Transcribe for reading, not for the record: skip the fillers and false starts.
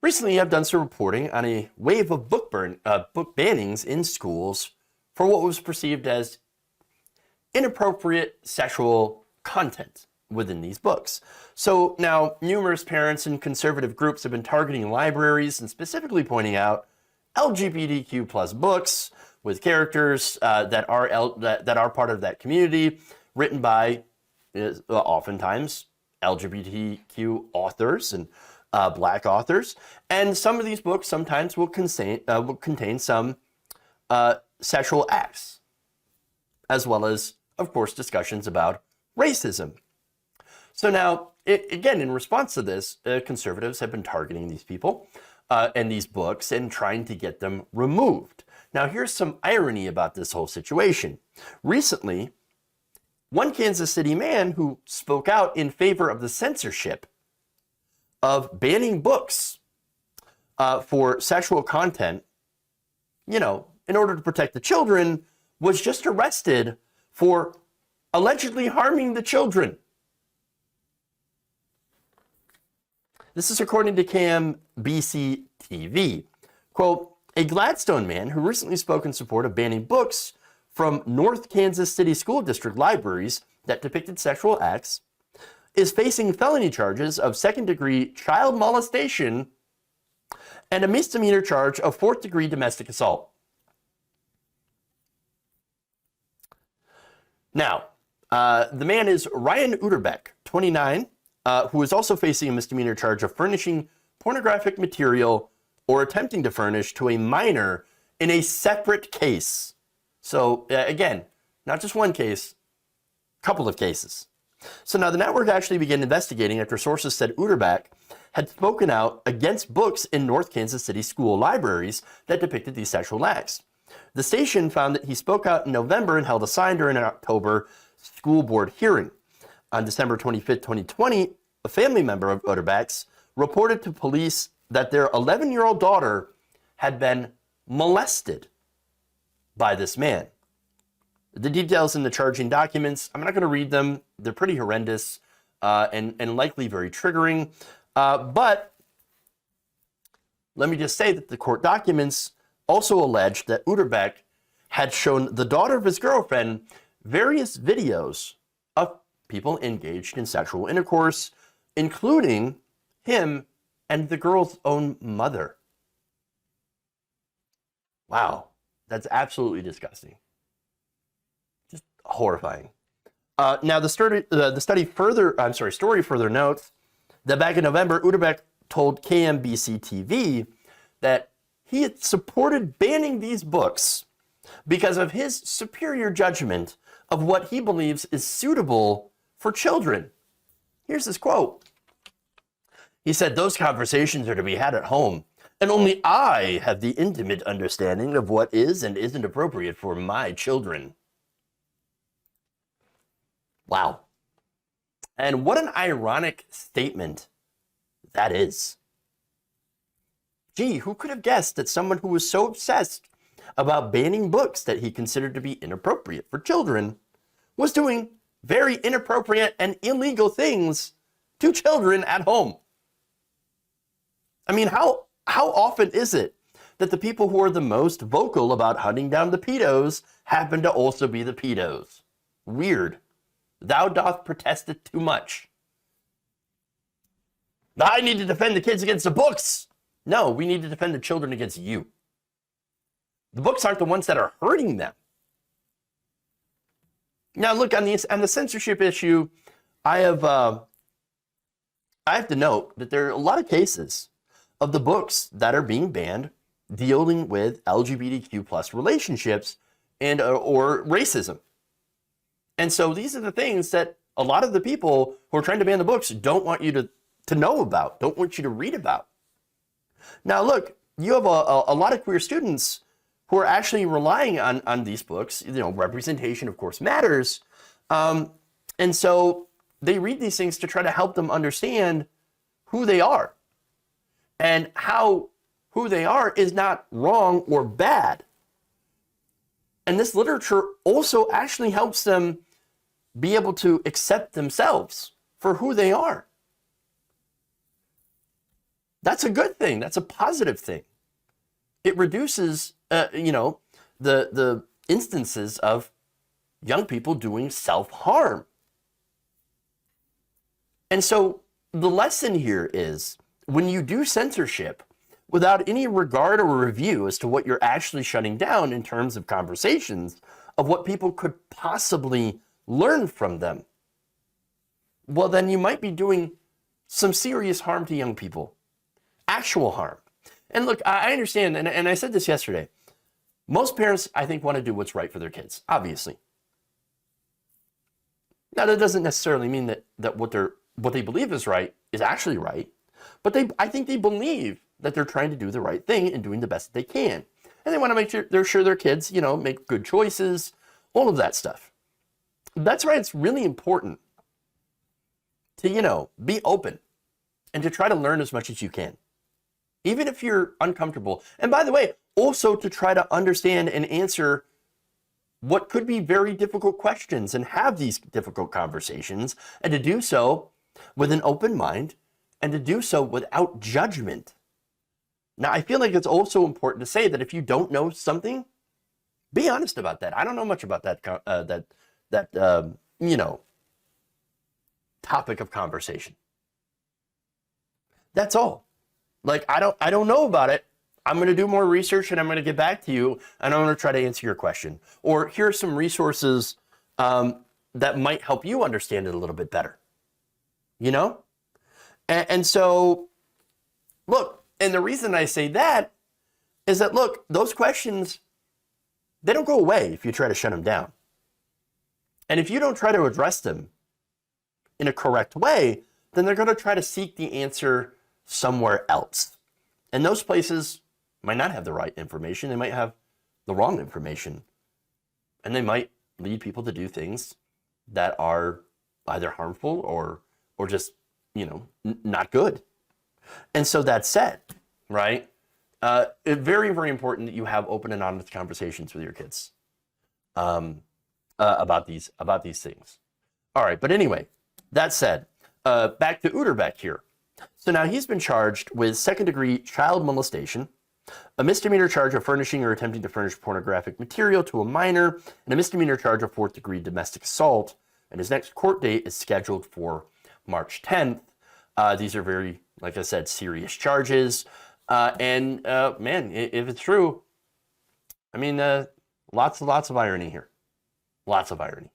Recently, I've done some reporting on a wave of book bannings in schools for what was perceived as inappropriate sexual content within these books. So now numerous parents and conservative groups have been targeting libraries and specifically pointing out LGBTQ plus books with characters that are part of that community, written by oftentimes LGBTQ authors and Black authors. And some of these books sometimes will contain some sexual acts, as well as, of course, discussions about racism. So now, again, in response to this, conservatives have been targeting these people and these books and trying to get them removed. Now, here's some irony about this whole situation. Recently, one Kansas City man who spoke out in favor of the censorship of banning books for sexual content, in order to protect the children, was just arrested for allegedly harming the children. This is according to KMBC-TV. Quote, a Gladstone man who recently spoke in support of banning books from North Kansas City School District libraries that depicted sexual acts is facing felony charges of second-degree child molestation and a misdemeanor charge of fourth-degree domestic assault. Now, the man is Ryan Utterback, 29, who is also facing a misdemeanor charge of furnishing pornographic material or attempting to furnish to a minor in a separate case. So again, not just one case, a couple of cases. So now the network actually began investigating after sources said Utterback had spoken out against books in North Kansas City school libraries that depicted these sexual acts. The station found that he spoke out in November and held a sign during an October school board hearing. On December 25th, 2020, a family member of Utterback's reported to police that their 11-year-old daughter had been molested by this man. The details in the charging documents, I'm not going to read them. They're pretty horrendous and likely very triggering. But let me just say that the court documents also alleged that Utterback had shown the daughter of his girlfriend various videos of people engaged in sexual intercourse, including him and the girl's own mother. Wow, that's absolutely disgusting. Just horrifying. Now, the story further notes that back in November, Utterback told KMBC-TV that he had supported banning these books because of his superior judgment of what he believes is suitable for children. Here's his quote. He said, "Those conversations are to be had at home, and only I have the intimate understanding of what is and isn't appropriate for my children." Wow. And what an ironic statement that is. Gee, who could have guessed that someone who was so obsessed about banning books that he considered to be inappropriate for children was doing very inappropriate and illegal things to children at home? I mean, how often is it that the people who are the most vocal about hunting down the pedos happen to also be the pedos? Weird. Thou doth protest it too much. I need to defend the kids against the books. No, we need to defend the children against you. The books aren't the ones that are hurting them. Now, look, on the censorship issue, I have to note that there are a lot of cases of the books that are being banned dealing with LGBTQ plus relationships and or racism. And so these are the things that a lot of the people who are trying to ban the books don't want you to know about, don't want you to read about. Now, look, you have a lot of queer students who are actually relying on these books. Representation, of course, matters. And so they read these things to try to help them understand who they are and how who they are is not wrong or bad. And this literature also actually helps them be able to accept themselves for who they are. That's a good thing. That's a positive thing. It reduces, the instances of young people doing self-harm. And so the lesson here is when you do censorship without any regard or review as to what you're actually shutting down in terms of conversations of what people could possibly learn from them, well, then you might be doing some serious harm to young people, actual harm. And look, I understand, and I said this yesterday, most parents, I think, want to do what's right for their kids, obviously. Now, that doesn't necessarily mean that what they believe is right is actually right, but I think they believe that they're trying to do the right thing and doing the best that they can. And they want to make sure their kids, make good choices, all of that stuff. That's why it's really important to, be open and to try to learn as much as you can, even if you're uncomfortable. And by the way, also to try to understand and answer what could be very difficult questions and have these difficult conversations, and to do so with an open mind and to do so without judgment. Now, I feel like it's also important to say that if you don't know something, be honest about that. I don't know much about that topic of conversation. That's all. Like, I don't know about it. I'm going to do more research and I'm going to get back to you and I'm going to try to answer your question. Or here are some resources that might help you understand it a little bit better. And so, look, and the reason I say that is that, look, those questions, they don't go away if you try to shut them down. And if you don't try to address them in a correct way, then they're going to try to seek the answer somewhere else. And those places might not have the right information. They might have the wrong information. And they might lead people to do things that are either harmful or just, not good. And so that said, right, it's very, very important that you have open and honest conversations with your kids about these things. All right, but anyway, that said, back to Utterback here. So now he's been charged with second-degree child molestation, a misdemeanor charge of furnishing or attempting to furnish pornographic material to a minor, and a misdemeanor charge of fourth-degree domestic assault. And his next court date is scheduled for March 10th. These are very, like I said, serious charges. Man, if it's true, I mean, lots of irony here. Lots of irony.